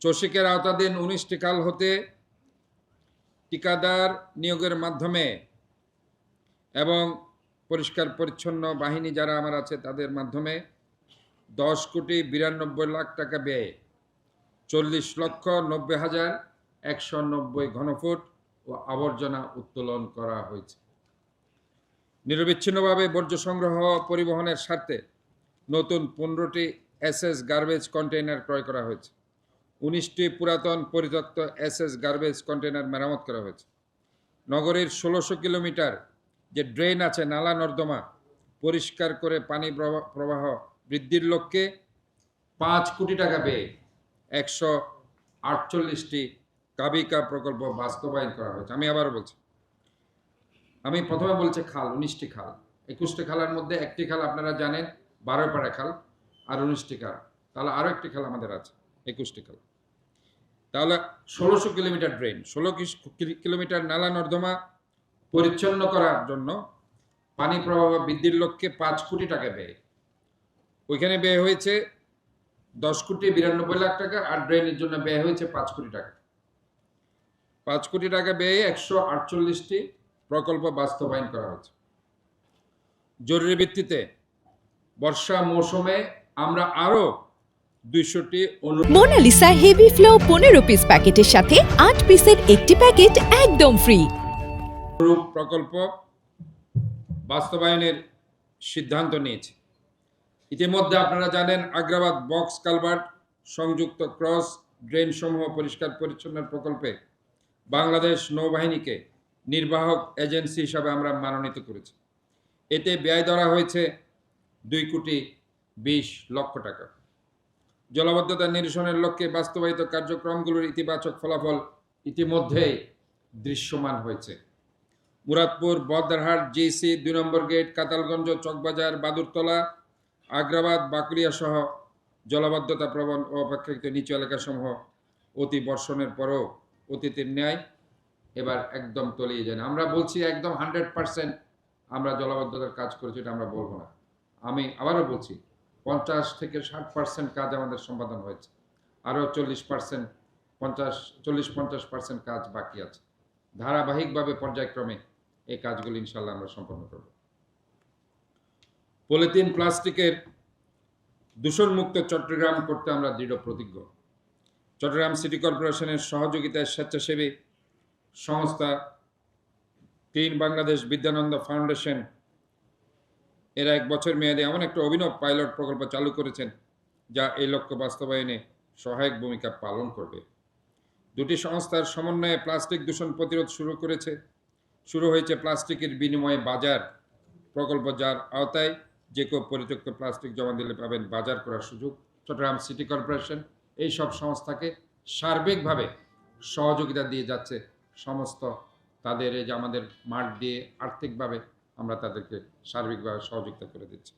চসিকের আওতাধীন 19টি খাল হতে ঠিকাদার নিয়োগের মাধ্যমে এবং পরিষ্কার পরিচ্ছন্ন বাহিনী যারা আমার আছে তাদের মাধ্যমে 10,92,00,000 টাকা ব্যয়ে 40,90,190 ঘনফুট ও আবর্জনা উত্তোলন করা হয়েছে। নিরবিচ্ছিন্নভাবে বর্জ্য সংগ্রহ পরিবহনের স্বার্থে নতুন 15টি এসএস গার্বেজ কন্টেইনার ক্রয় করা হয়েছে। 19টি পুরাতন পরিত্যক্ত এসএস গার্বেজ কন্টেইনার মেরামত করা হয়েছে। নগরীর 1600 কিলোমিটার যে ড্রেন আছে, নালা নর্দমা পরিষ্কার করে পানি প্রবাহ বৃদ্ধির লক্ষ্যে 5 কোটি টাকা ব্যয়ে 148টি কাবিকা প্রকল্প বাস্তবায়ন করা হয়েছে। আমি আবারও বলছি, আমি প্রথমে বলছি খাল, 19টি খাল, 21টি খালের মধ্যে একটি খাল আপনারা জানেন 12পাড়া খাল, আর 19টি খাল, তাহলে আরও একটি খাল আমাদের আছে, 21টি খাল। তাহলে 1600 কিলোমিটার ড্রেন, 16 কিলোমিটার নালা নর্দমা পরিচ্ছন্ন করার জন্য পানি প্রবাহ বৃদ্ধির লক্ষ্যে 5 কোটি টাকা ব্যয়। ওইখানে ব্যয় হয়েছে 10,92,00,000 টাকা, আর ড্রেনের জন্য ব্যয় হয়েছে 5 কোটি টাকা। 5 কোটি টাকা ব্যয়ে 148টি প্রকল্প বাস্তবায়ন করা হয়েছে। জরুরি ভিত্তিতে বর্ষা মৌসুমে আমরা আরো 200টি মোনালিসা হেভি ফ্লো 15 পিস প্যাকেটের সাথে 8 পিসের একটি প্যাকেট একদম ফ্রি প্রকল্প বাস্তবায়নের সিদ্ধান্ত নিয়েছে। ইতিমধ্যে আপনারা জানেন আগ্রাবাদ বক্স কালভার্ট সংযুক্ত ক্রস ড্রেন সমূহ পরিষ্কার পরিচ্ছন্নের প্রকল্পে বাংলাদেশ নৌবাহিনীকে নির্বাহক এজেন্সি হিসাবে আমরা মনোনীত করেছি। এতে ব্যয় ধরা হয়েছে 2,20,00,000 টাকা। জলাবদ্ধতা নিরসনের লক্ষ্যে বাস্তবায়িত কার্যক্রমগুলোর ইতিবাচক ফলাফল ইতিমধ্যেই দৃশ্যমান হয়েছে। মুরাদপুর, বদ্রারহাট, জিসি 2 নম্বর গেট, কাতালগঞ্জ, চকবাজার, বাদুরতলা, আগ্রাবাদ, বাকলিয়া সহ জলাবদ্ধতা প্রবণ ও অপেক্ষাকৃত নিচু এলাকাসমূহ অতি বর্ষণের পরও অতীতের ন্যায় এবার একদম তলিয়ে যায় না। আমরা বলছি একদম 100% আমরা জলাবদ্ধতার কাজ করেছি, এটা আমরা বলবো না। আমি আবারও বলছি 50 থেকে 60% কাজ আমাদের সম্পাদন হয়েছে, আরও 40-50% কাজ বাকি আছে। ধারাবাহিকভাবে পর্যায়ক্রমে এই কাজগুলো ইনশাল্লাহ আমরা সম্পন্ন করব। পলিথিন প্লাস্টিকের দূষণমুক্ত চট্টগ্রাম করতে আমরা দৃঢ় প্রতিজ্ঞ। চট্টগ্রাম সিটি কর্পোরেশনের সহযোগিতায় স্বেচ্ছাসেবী সংস্থা ক্লিন বাংলাদেশ বিদ্যানন্দ ফাউন্ডেশন এরা 1 বছর মেয়াদে এমন একটা অভিনব পাইলট প্রকল্প চালু করেছেন যা এই লক্ষ্য বাস্তবায়নে সহায়ক ভূমিকা পালন করবে। দুটি সংস্থার সমন্বয়ে প্লাস্টিক দূষণ প্রতিরোধ শুরু হয়েছে প্লাস্টিকের বিনিময়ে বাজার প্রকল্প, যার আওতায় যে কেউ পরিত্যক্ত প্লাস্টিক জমা দিলে পাবেন বাজার করার সুযোগ। চট্টগ্রাম সিটি কর্পোরেশন এই সব সংস্থাকে সার্বিকভাবে সহযোগিতা দিয়ে যাচ্ছে। সমস্ত তাদের এই যে আমাদের মাঠ দিয়ে আর্থিকভাবে আমরা তাদেরকে সার্বিকভাবে সহযোগিতা করে দিচ্ছি।